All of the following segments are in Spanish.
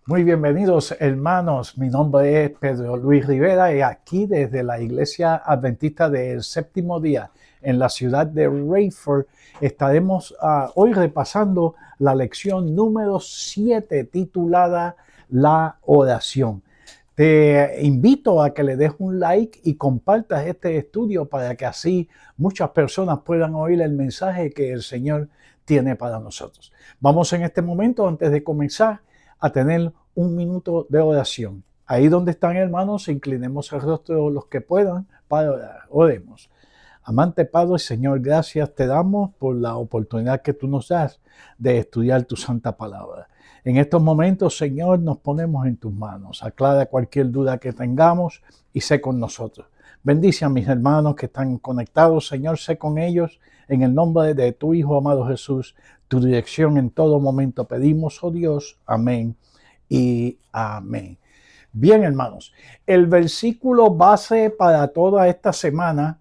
Muy bienvenidos, hermanos. Mi nombre es Pedro Luis Rivera y aquí desde la Iglesia Adventista del Séptimo Día en la ciudad de Rayford estaremos hoy repasando la lección número 7 titulada La oración. Te invito a que le des un like y compartas este estudio para que así muchas personas puedan oír el mensaje que el Señor tiene para nosotros. Vamos en este momento, antes de comenzar, a tener un minuto de oración. Ahí donde están, hermanos, inclinemos el rostro los que puedan para orar. Oremos. Amante Padre, Señor, gracias te damos por la oportunidad que tú nos das de estudiar tu santa palabra. En estos momentos, Señor, nos ponemos en tus manos. Aclara cualquier duda que tengamos y sé con nosotros. Bendice a mis hermanos que están conectados, Señor, sé con ellos. En el nombre de tu Hijo amado Jesús, tu dirección en todo momento pedimos, oh Dios. Amén y amén. Bien, hermanos, el versículo base para toda esta semana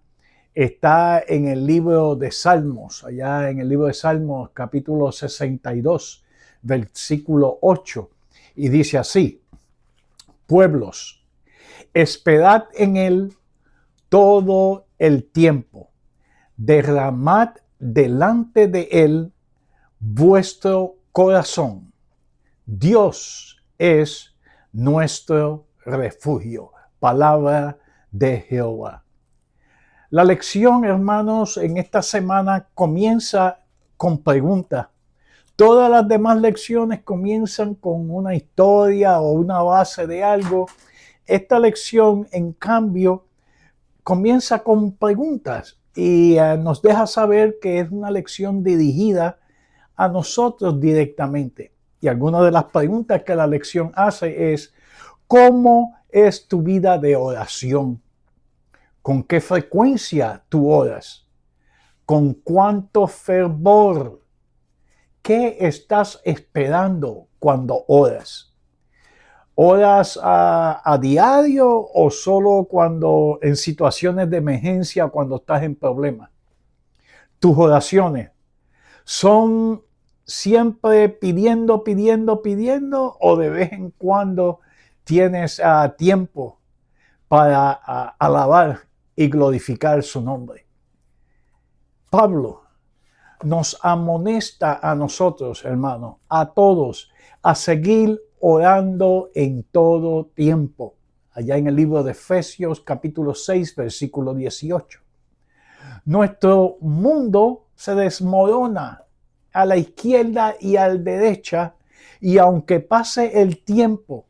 está en el libro de Salmos, allá en el libro de Salmos, capítulo 62, versículo 8, y dice así: pueblos, esperad en él todo el tiempo, derramad delante de él vuestro corazón. Dios es nuestro refugio. Palabra de Jehová. La lección, hermanos, en esta semana comienza con preguntas. Todas las demás lecciones comienzan con una historia o una base de algo. Esta lección, en cambio, comienza con preguntas y nos deja saber que es una lección dirigida a nosotros directamente. Y alguna de las preguntas que la lección hace es: ¿cómo es tu vida de oración? ¿Con qué frecuencia tú oras? ¿Con cuánto fervor? ¿Qué estás esperando cuando oras? ¿Oras a diario o solo cuando en situaciones de emergencia, cuando estás en problemas? Tus oraciones son siempre pidiendo o de vez en cuando tienes tiempo para alabar y glorificar su nombre. Pablo nos amonesta a nosotros, hermanos, a todos, a seguir orando en todo tiempo. Allá en el libro de Efesios, capítulo 6, versículo 18. Nuestro mundo se desmorona a la izquierda y a la derecha, y aunque pase el tiempo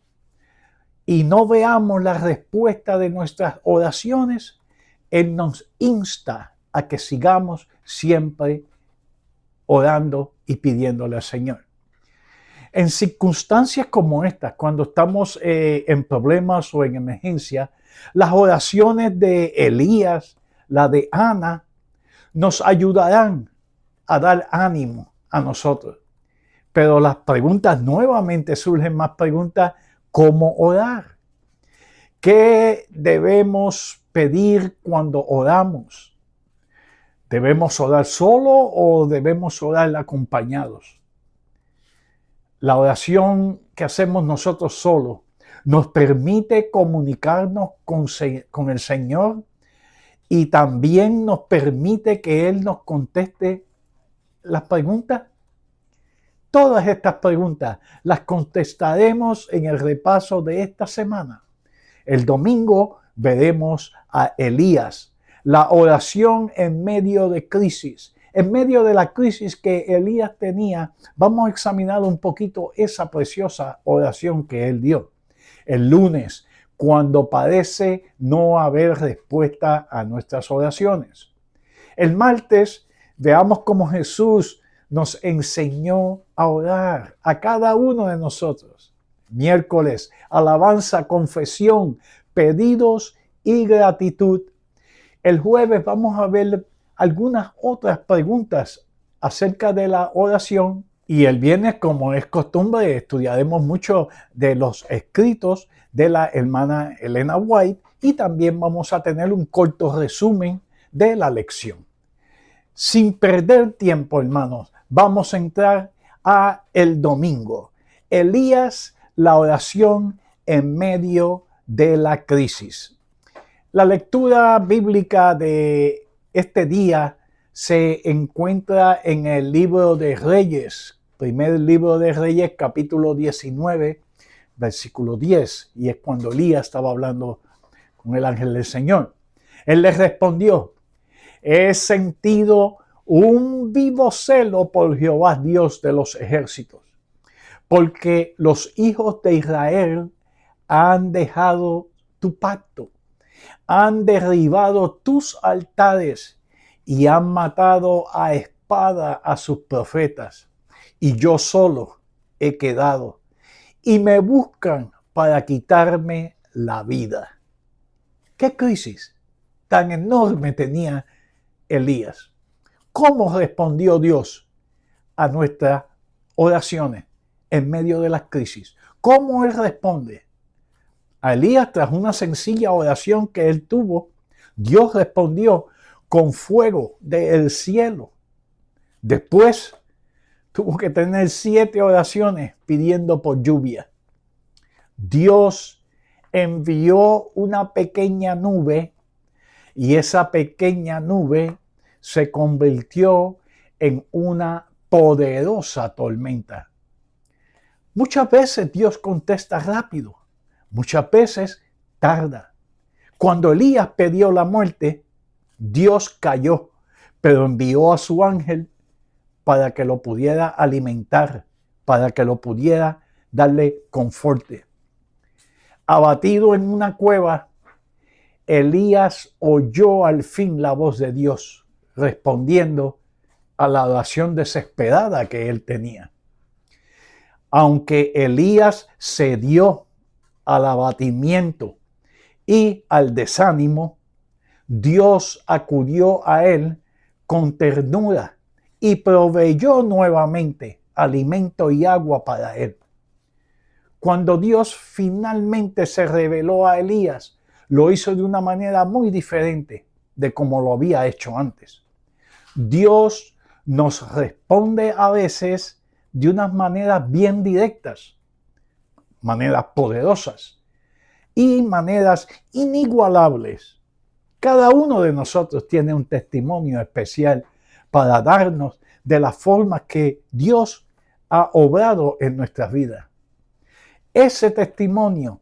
y no veamos la respuesta de nuestras oraciones, Él nos insta a que sigamos siempre orando y pidiéndole al Señor. En circunstancias como estas, cuando estamos en problemas o en emergencia, las oraciones de Elías, la de Ana, nos ayudarán a dar ánimo a nosotros. Pero las preguntas, nuevamente surgen más preguntas: ¿cómo orar? ¿Qué debemos pedir cuando oramos? ¿Debemos orar solo o debemos orar acompañados? La oración que hacemos nosotros solos nos permite comunicarnos con el Señor y también nos permite que Él nos conteste las preguntas. Todas estas preguntas las contestaremos en el repaso de esta semana. El domingo veremos a Elías, la oración en medio de crisis. En medio de la crisis que Elías tenía, vamos a examinar un poquito esa preciosa oración que él dio. El lunes, cuando parece no haber respuesta a nuestras oraciones. El martes, veamos cómo Jesús nos enseñó a orar a cada uno de nosotros. Miércoles, alabanza, confesión, pedidos y gratitud. El jueves vamos a ver algunas otras preguntas acerca de la oración. Y el viernes, como es costumbre, estudiaremos mucho de los escritos de la hermana Elena White y también vamos a tener un corto resumen de la lección. Sin perder tiempo, hermanos, vamos a entrar a el domingo. Elías, la oración en medio de la crisis. La lectura bíblica de este día se encuentra en el libro de Reyes, primer libro de Reyes, capítulo 19, versículo 10, y es cuando Elías estaba hablando con el ángel del Señor. Él le respondió: he sentido un vivo celo por Jehová, Dios de los ejércitos, porque los hijos de Israel han dejado tu pacto, han derribado tus altares y han matado a espada a sus profetas, y yo solo he quedado, y me buscan para quitarme la vida. ¿Qué crisis tan enorme tenía Elías? ¿Cómo respondió Dios a nuestras oraciones en medio de las crisis? ¿Cómo Él responde? A Elías, tras una sencilla oración que él tuvo, Dios respondió con fuego del cielo. Después tuvo que tener 7 oraciones pidiendo por lluvia. Dios envió una pequeña nube y esa pequeña nube se convirtió en una poderosa tormenta. Muchas veces Dios contesta rápido, muchas veces tarda. Cuando Elías pidió la muerte, Dios cayó, pero envió a su ángel para que lo pudiera alimentar, para que lo pudiera darle conforte. Abatido en una cueva, Elías oyó al fin la voz de Dios, respondiendo a la oración desesperada que él tenía. Aunque Elías cedió al abatimiento y al desánimo, Dios acudió a él con ternura y proveyó nuevamente alimento y agua para él. Cuando Dios finalmente se reveló a Elías, lo hizo de una manera muy diferente de como lo había hecho antes. Dios nos responde a veces de unas maneras bien directas, maneras poderosas y maneras inigualables. Cada uno de nosotros tiene un testimonio especial para darnos de la forma que Dios ha obrado en nuestras vidas. Ese testimonio,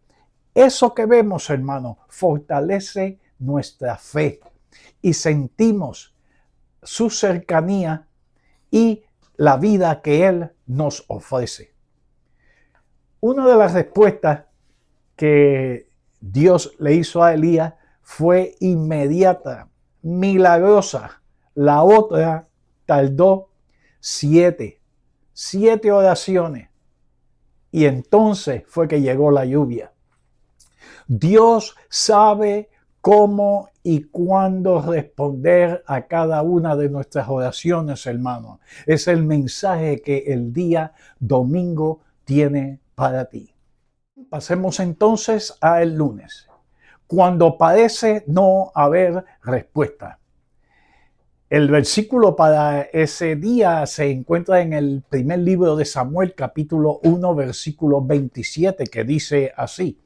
eso que vemos, hermano, fortalece nuestra fe y sentimos su cercanía y la vida que Él nos ofrece. Una de las respuestas que Dios le hizo a Elías fue inmediata, milagrosa. La otra tardó 7 oraciones. Y entonces fue que llegó la lluvia. Dios sabe cómo y cuándo responder a cada una de nuestras oraciones, hermano. Es el mensaje que el día domingo tiene para ti. Pasemos entonces al lunes, cuando parece no haber respuesta. El versículo para ese día se encuentra en el primer libro de Samuel, capítulo 1, versículo 27, que dice así: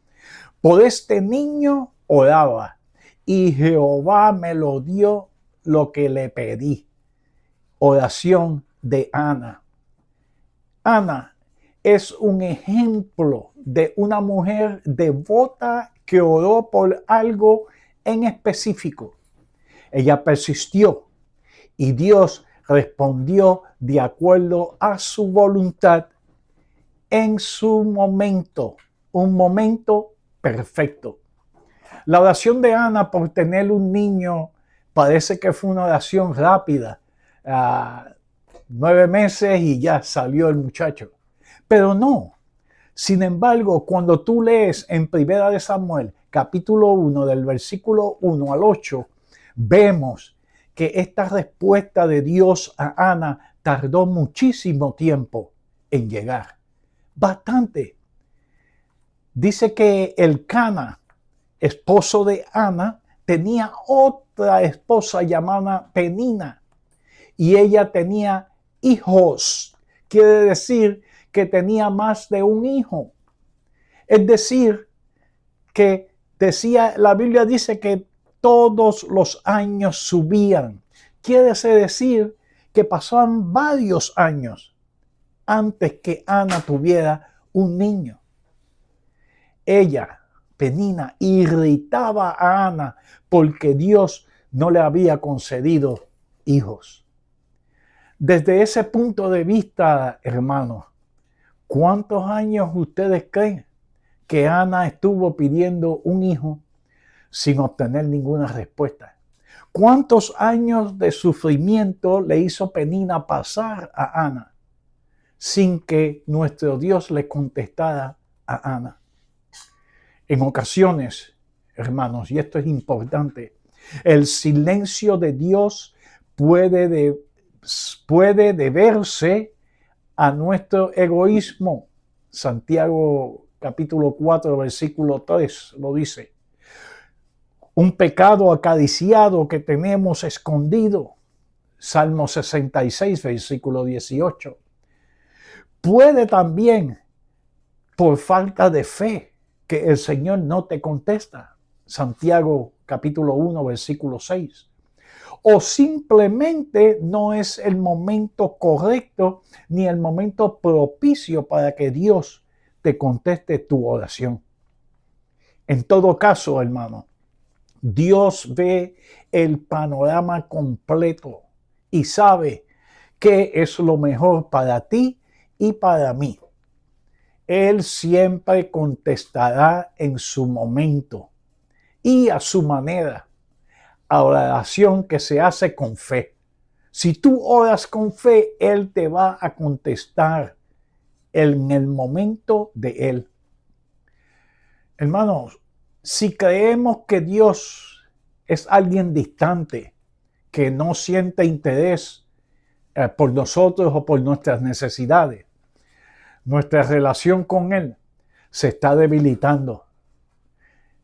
por este niño oraba, y Jehová me lo dio lo que le pedí. Oración de Ana. Ana es un ejemplo de una mujer devota que oró por algo en específico. Ella persistió y Dios respondió de acuerdo a su voluntad en su momento, un momento perfecto. La oración de Ana por tener un niño parece que fue una oración rápida, 9 meses y ya salió el muchacho. Pero no. Sin embargo, cuando tú lees en Primera de Samuel, capítulo 1, del versículo 1 al 8, vemos que esta respuesta de Dios a Ana tardó muchísimo tiempo en llegar. Bastante. Dice que Elcana, esposo de Ana, tenía otra esposa llamada Penina y ella tenía hijos. Quiere decir que tenía más de un hijo. Es decir, que la Biblia dice que todos los años subían. Quiere decir que pasaban varios años antes que Ana tuviera un niño. Ella, Penina, irritaba a Ana porque Dios no le había concedido hijos. Desde ese punto de vista, hermanos, ¿cuántos años ustedes creen que Ana estuvo pidiendo un hijo sin obtener ninguna respuesta? ¿Cuántos años de sufrimiento le hizo Penina pasar a Ana sin que nuestro Dios le contestara a Ana? En ocasiones, hermanos, y esto es importante, el silencio de Dios puede deberse a nuestro egoísmo. Santiago capítulo 4, versículo 3 lo dice. Un pecado acariciado que tenemos escondido. Salmo 66, versículo 18. Puede también por falta de fe que el Señor no te contesta. Santiago capítulo 1, versículo 6. O simplemente no es el momento correcto ni el momento propicio para que Dios te conteste tu oración. En todo caso, hermano, Dios ve el panorama completo y sabe qué es lo mejor para ti y para mí. Él siempre contestará en su momento y a su manera a la oración que se hace con fe. Si tú oras con fe, Él te va a contestar en el momento de Él. Hermanos, si creemos que Dios es alguien distante, que no siente interés por nosotros o por nuestras necesidades, nuestra relación con Él se está debilitando.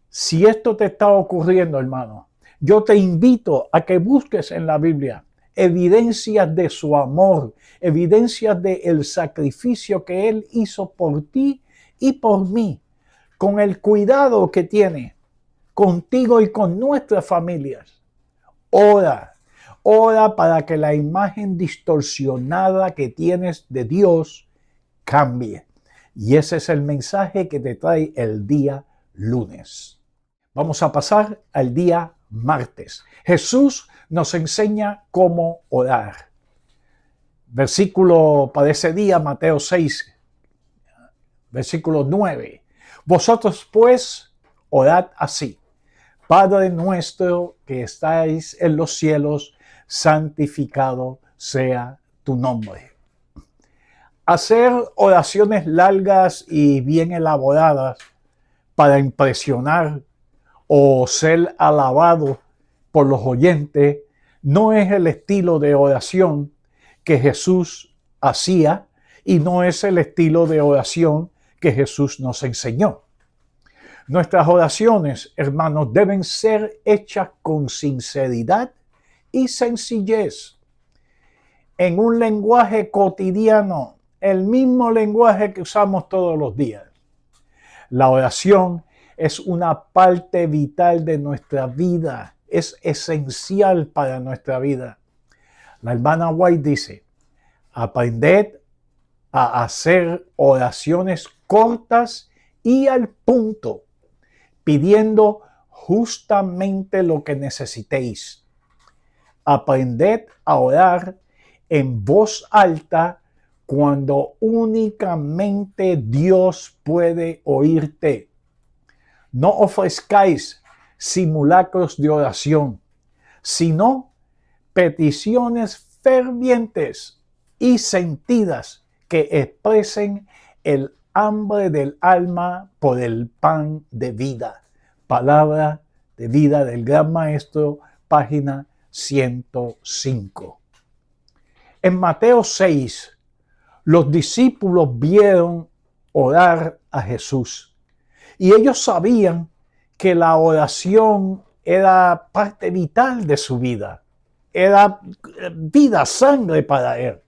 Si esto te está ocurriendo, hermano, yo te invito a que busques en la Biblia evidencias de su amor, evidencias del sacrificio que Él hizo por ti y por mí, con el cuidado que tiene contigo y con nuestras familias. Ora para que la imagen distorsionada que tienes de Dios cambie. Y ese es el mensaje que te trae el día lunes. Vamos a pasar al día martes. Jesús nos enseña cómo orar. Versículo para ese día, Mateo 6, versículo 9. Vosotros pues orad así. Padre nuestro que estáis en los cielos, santificado sea tu nombre. Hacer oraciones largas y bien elaboradas para impresionar o ser alabado por los oyentes no es el estilo de oración que Jesús hacía y no es el estilo de oración que Jesús nos enseñó. Nuestras oraciones, hermanos, deben ser hechas con sinceridad y sencillez, en un lenguaje cotidiano, el mismo lenguaje que usamos todos los días. La oración es una parte vital de nuestra vida, es esencial para nuestra vida. La hermana White dice, aprended a hacer oraciones cortas y al punto, pidiendo justamente lo que necesitéis. Aprended a orar en voz alta cuando únicamente Dios puede oírte. No ofrezcáis simulacros de oración, sino peticiones fervientes y sentidas que expresen el hambre del alma por el pan de vida. Palabra de vida del Gran Maestro, página 105. En Mateo 6, los discípulos vieron orar a Jesús y ellos sabían que la oración era parte vital de su vida, era vida, sangre para él.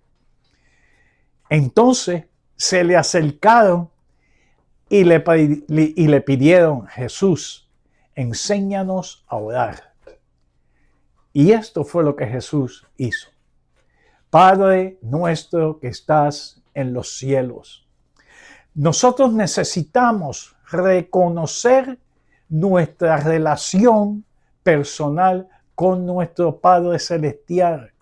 Entonces se le acercaron y le pidieron: Jesús, enséñanos a orar. Y esto fue lo que Jesús hizo. Padre nuestro que estás en los cielos. Nosotros necesitamos reconocer nuestra relación personal con nuestro Padre Celestial.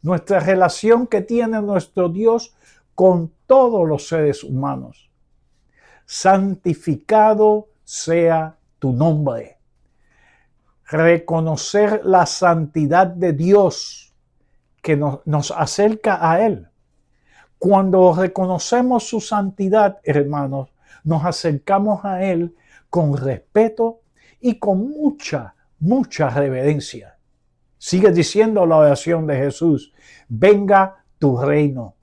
Nuestra relación que tiene nuestro Dios con todos los seres humanos. Santificado sea tu nombre. Reconocer la santidad de Dios que nos acerca a Él. Cuando reconocemos su santidad, hermanos, nos acercamos a Él con respeto y con mucha reverencia. Sigue diciendo la oración de Jesús: venga tu reino.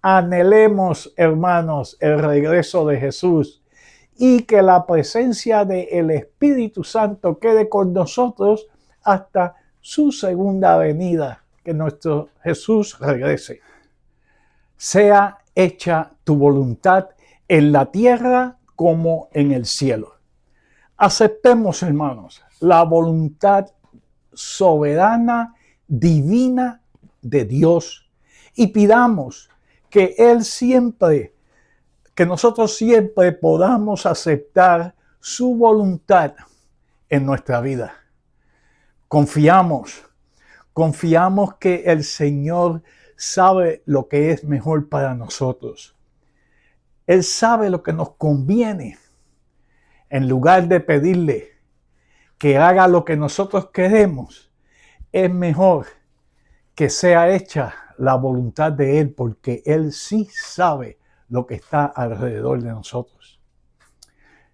Anhelemos, hermanos, el regreso de Jesús y que la presencia del Espíritu Santo quede con nosotros hasta su segunda venida, que nuestro Jesús regrese. Sea hecha tu voluntad en la tierra como en el cielo. Aceptemos, hermanos, la voluntad soberana, divina de Dios y pidamos que nosotros siempre podamos aceptar su voluntad en nuestra vida. Confiamos que el Señor sabe lo que es mejor para nosotros. Él sabe lo que nos conviene. En lugar de pedirle que haga lo que nosotros queremos, es mejor que sea hecha la voluntad de Él, porque Él sí sabe lo que está alrededor de nosotros.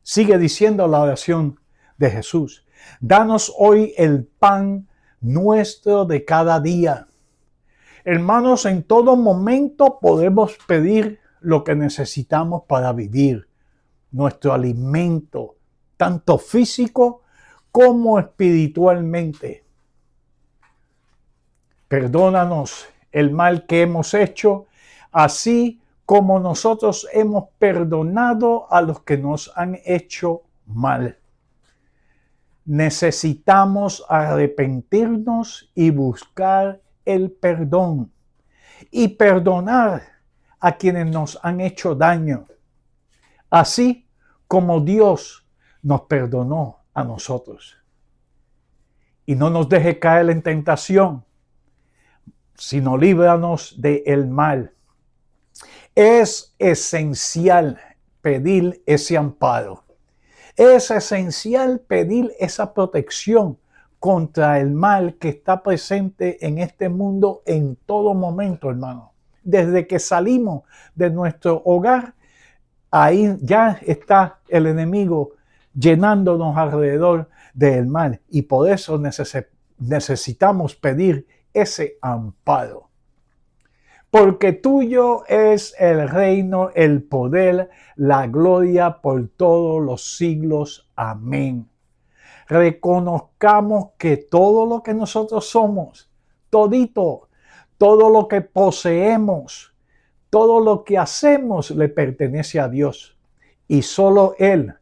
Sigue diciendo la oración de Jesús: danos hoy el pan nuestro de cada día. Hermanos, en todo momento podemos pedir lo que necesitamos para vivir, nuestro alimento, tanto físico como espiritualmente. Perdónanos el mal que hemos hecho, así como nosotros hemos perdonado a los que nos han hecho mal. Necesitamos arrepentirnos y buscar el perdón y perdonar a quienes nos han hecho daño, así como Dios nos perdonó a nosotros. Y no nos deje caer en tentación, sino líbranos del mal. Es esencial pedir ese amparo. Es esencial pedir esa protección contra el mal que está presente en este mundo en todo momento, hermano. Desde que salimos de nuestro hogar, ahí ya está el enemigo llenándonos alrededor del mal. Y por eso necesitamos pedir ese amparo. Porque tuyo es el reino, el poder, la gloria por todos los siglos. Amén. Reconozcamos que todo lo que nosotros somos, todo lo que poseemos, todo lo que hacemos le pertenece a Dios. Y solo Él,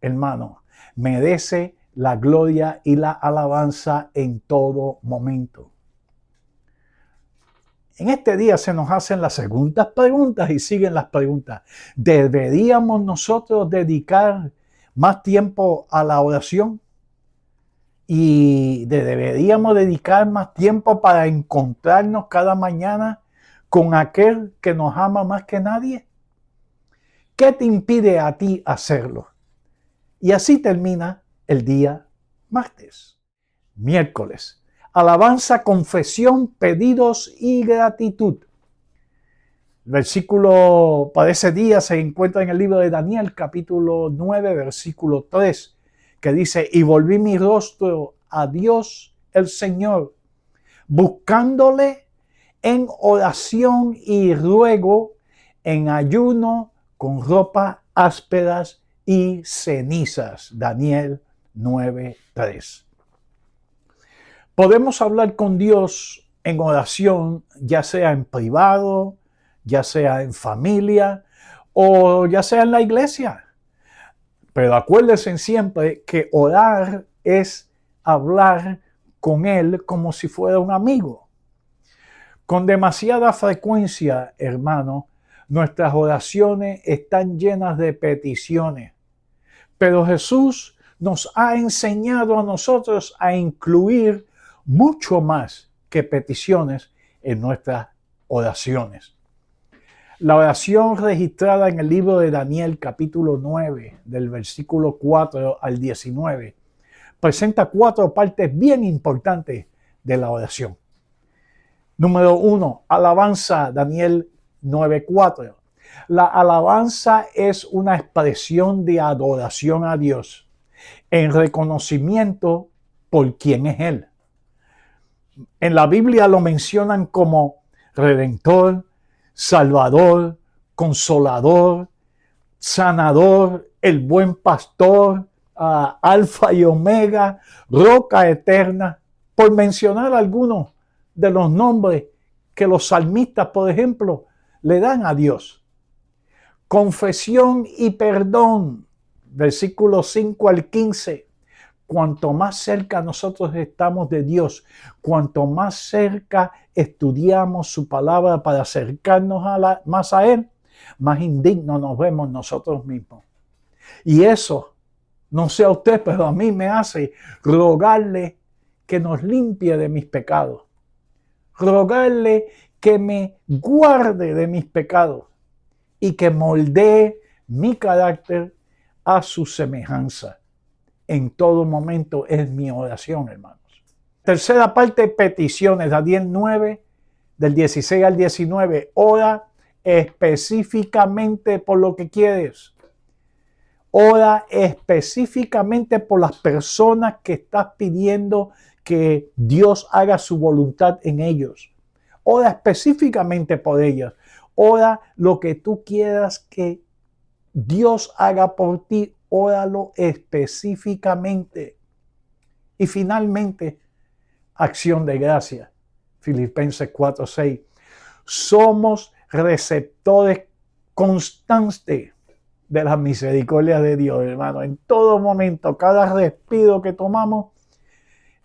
hermano, merece la gloria y la alabanza en todo momento. En este día se nos hacen las segundas preguntas y siguen las preguntas. ¿Deberíamos nosotros dedicar más tiempo a la oración? ¿Y deberíamos dedicar más tiempo para encontrarnos cada mañana con aquel que nos ama más que nadie? ¿Qué te impide a ti hacerlo? Y así termina el día martes. Miércoles. Alabanza, confesión, pedidos y gratitud. El versículo para ese día se encuentra en el libro de Daniel, capítulo 9, versículo 3, que dice: y volví mi rostro a Dios el Señor, buscándole en oración y ruego, en ayuno, con ropas ásperas y cenizas. Daniel 9, 3. Podemos hablar con Dios en oración, ya sea en privado, ya sea en familia o ya sea en la iglesia. Pero acuérdense siempre que orar es hablar con Él como si fuera un amigo. Con demasiada frecuencia, hermano, nuestras oraciones están llenas de peticiones. Pero Jesús nos ha enseñado a nosotros a incluir mucho más que peticiones en nuestras oraciones. La oración registrada en el libro de Daniel, capítulo 9, del versículo 4 al 19, presenta 4 partes bien importantes de la oración. Número 1, alabanza, Daniel 9:4. La alabanza es una expresión de adoración a Dios en reconocimiento por quién es Él. En la Biblia lo mencionan como Redentor, Salvador, Consolador, Sanador, el Buen Pastor, Alfa y Omega, Roca Eterna, por mencionar algunos de los nombres que los salmistas, por ejemplo, le dan a Dios. Confesión y perdón, versículos 5 al 15. Cuanto más cerca nosotros estamos de Dios, cuanto más cerca estudiamos su palabra para acercarnos más a Él, más indignos nos vemos nosotros mismos. Y eso, no sé a usted, pero a mí me hace rogarle que nos limpie de mis pecados. Rogarle que me guarde de mis pecados y que moldee mi carácter a su semejanza. En todo momento es mi oración, hermanos. Tercera parte, peticiones. Daniel 9, del 16 al 19. Ora específicamente por lo que quieres. Ora específicamente por las personas que estás pidiendo que Dios haga su voluntad en ellos. Ora específicamente por ellas. Ora lo que tú quieras que Dios haga por ti. Óralo específicamente. Y finalmente, acción de gracia. Filipenses 4:6. Somos receptores constantes de la misericordia de Dios, hermano. En todo momento, cada respiro que tomamos,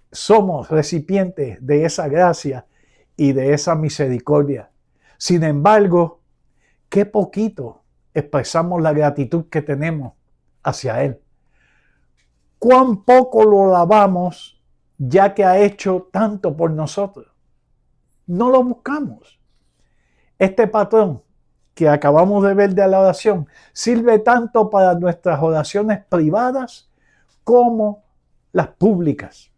somos recipientes de esa gracia y de esa misericordia. Sin embargo, qué poquito expresamos la gratitud que tenemos hacia Él. Cuán poco lo alabamos, ya que ha hecho tanto por nosotros. No lo buscamos. Este patrón que acabamos de ver de la oración sirve tanto para nuestras oraciones privadas como las públicas.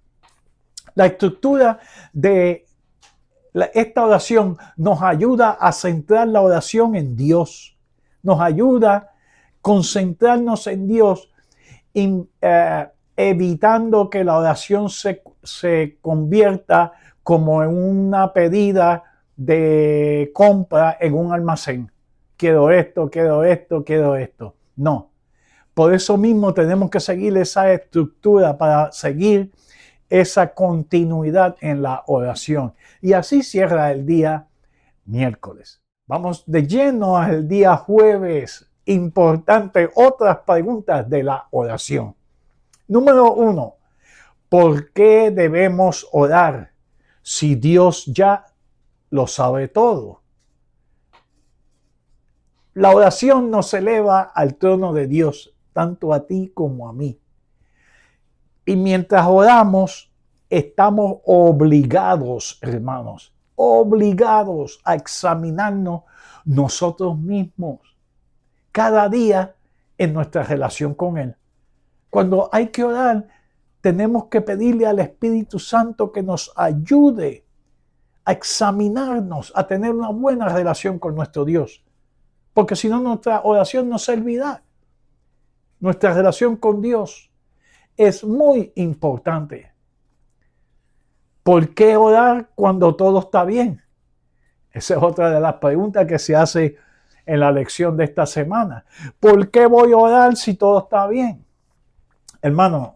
La estructura de esta oración nos ayuda a centrar la oración en Dios. Nos ayuda a concentrarnos en Dios, evitando que la oración se convierta como en una pedida de compra en un almacén. Quiero esto, quiero esto, quiero esto. No. Por eso mismo tenemos que seguir esa estructura para seguir esa continuidad en la oración. Y así cierra el día miércoles. Vamos de lleno al día jueves. Importante, otras preguntas de la oración. Número 1. ¿Por qué debemos orar si Dios ya lo sabe todo? La oración nos eleva al trono de Dios, tanto a ti como a mí. Y mientras oramos, estamos obligados, hermanos, obligados a examinarnos nosotros mismos cada día en nuestra relación con Él. Cuando hay que orar, tenemos que pedirle al Espíritu Santo que nos ayude a examinarnos, a tener una buena relación con nuestro Dios. Porque si no, nuestra oración no servirá. Nuestra relación con Dios es muy importante. ¿Por qué orar cuando todo está bien? Esa es otra de las preguntas que se hace en la lección de esta semana. ¿Por qué voy a orar si todo está bien? Hermano,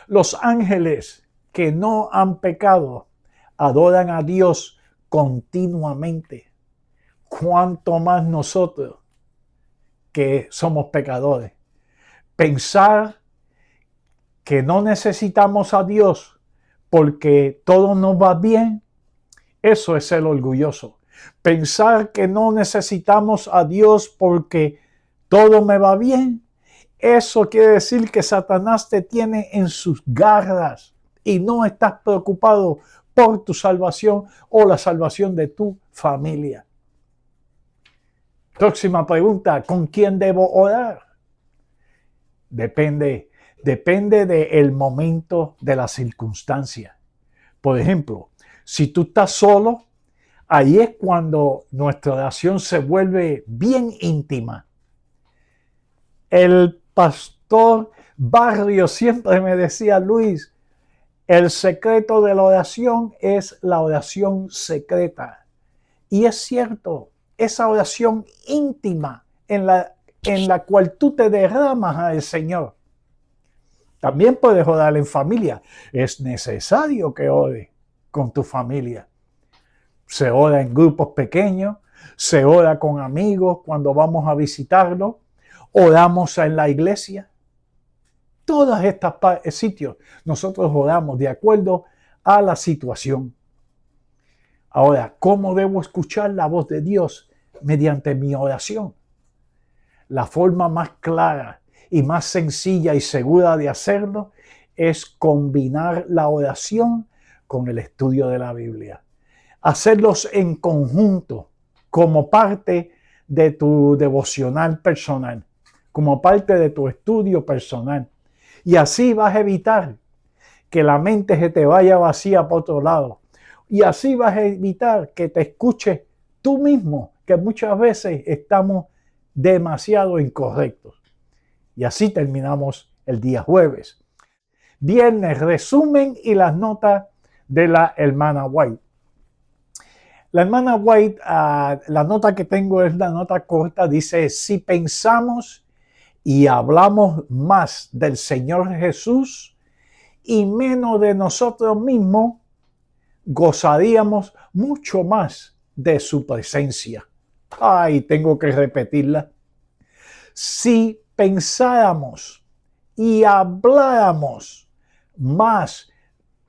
los ángeles que no han pecado adoran a Dios continuamente. ¿Cuánto más nosotros que somos pecadores? Pensar que no necesitamos a Dios porque todo nos va bien, eso es ser orgulloso. Pensar que no necesitamos a Dios porque todo me va bien, eso quiere decir que Satanás te tiene en sus garras y no estás preocupado por tu salvación o la salvación de tu familia. Próxima pregunta, ¿con quién debo orar? Depende del momento, de la circunstancia. Por ejemplo, si tú estás solo, ahí es cuando nuestra oración se vuelve bien íntima. El pastor Barrio siempre me decía, Luis, el secreto de la oración es la oración secreta. Y es cierto, esa oración íntima en la cual tú te derramas al Señor. También puedes orar en familia. Es necesario que ores con tu familia. Se ora en grupos pequeños, se ora con amigos cuando vamos a visitarlos, oramos en la iglesia. Todos estos sitios nosotros oramos de acuerdo a la situación. Ahora, ¿cómo debo escuchar la voz de Dios? Mediante mi oración. La forma más clara y más sencilla y segura de hacerlo es combinar la oración con el estudio de la Biblia. Hacerlos en conjunto, como parte de tu devocional personal, como parte de tu estudio personal. Y así vas a evitar que la mente se te vaya vacía por otro lado. Y así vas a evitar que te escuches tú mismo, que muchas veces estamos demasiado incorrectos. Y así terminamos el día jueves. Viernes, resumen y las notas de la hermana White. La hermana White, la nota que tengo es la nota corta, dice, si pensamos y hablamos más del Señor Jesús y menos de nosotros mismos, gozaríamos mucho más de su presencia. Ay, tengo que repetirla. Si pensáramos y habláramos más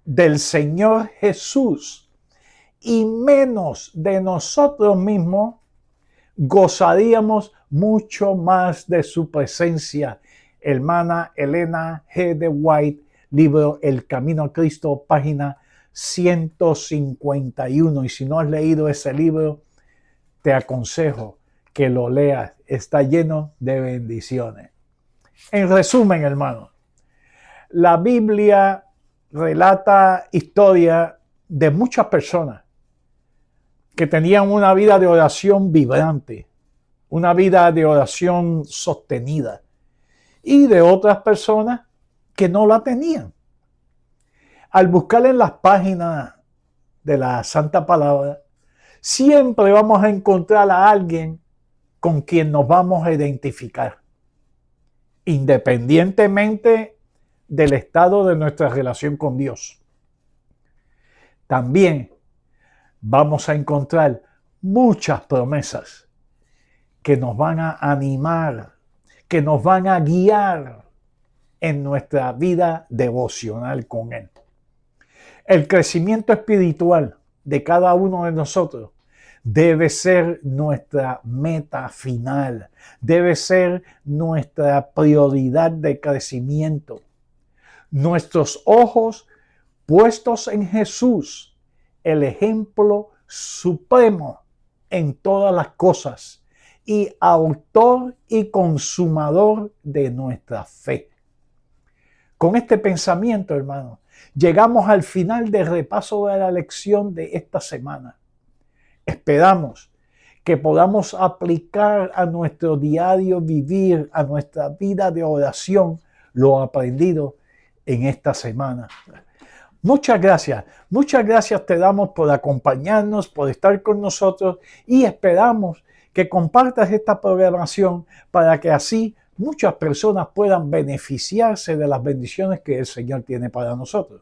del Señor Jesús y menos de nosotros mismos, gozaríamos mucho más de su presencia. Hermana Elena G. de White, libro El Camino a Cristo, página 151. Y si no has leído ese libro, te aconsejo que lo leas. Está lleno de bendiciones. En resumen, hermano, la Biblia relata historia de muchas personas que tenían una vida de oración vibrante, una vida de oración sostenida, y de otras personas que no la tenían. Al buscar en las páginas de la Santa Palabra, siempre vamos a encontrar a alguien con quien nos vamos a identificar, independientemente del estado de nuestra relación con Dios. También vamos a encontrar muchas promesas que nos van a animar, que nos van a guiar en nuestra vida devocional con Él. El crecimiento espiritual de cada uno de nosotros debe ser nuestra meta final, debe ser nuestra prioridad de crecimiento. Nuestros ojos puestos en Jesús, el ejemplo supremo en todas las cosas y autor y consumador de nuestra fe. Con este pensamiento, hermano, llegamos al final del repaso de la lección de esta semana. Esperamos que podamos aplicar a nuestro diario vivir, a nuestra vida de oración, lo aprendido en esta semana. Muchas gracias te damos por acompañarnos, por estar con nosotros y esperamos que compartas esta programación para que así muchas personas puedan beneficiarse de las bendiciones que el Señor tiene para nosotros.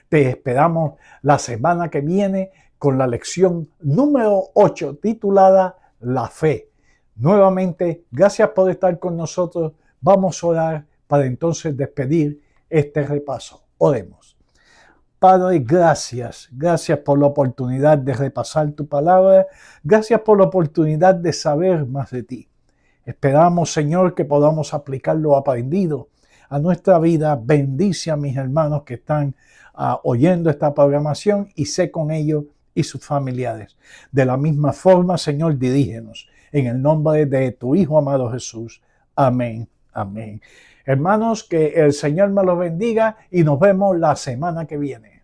Te esperamos la semana que viene con la lección número 8 titulada La Fe. Nuevamente, gracias por estar con nosotros. Vamos a orar para entonces despedir este repaso. Oremos. Padre, gracias. Gracias por la oportunidad de repasar tu palabra. Gracias por la oportunidad de saber más de ti. Esperamos, Señor, que podamos aplicar lo aprendido a nuestra vida. Bendice a mis hermanos que están oyendo esta programación y sé con ellos y sus familiares. De la misma forma, Señor, dirígenos. En el nombre de tu Hijo amado Jesús. Amén. Amén. Hermanos, que el Señor me los bendiga y nos vemos la semana que viene.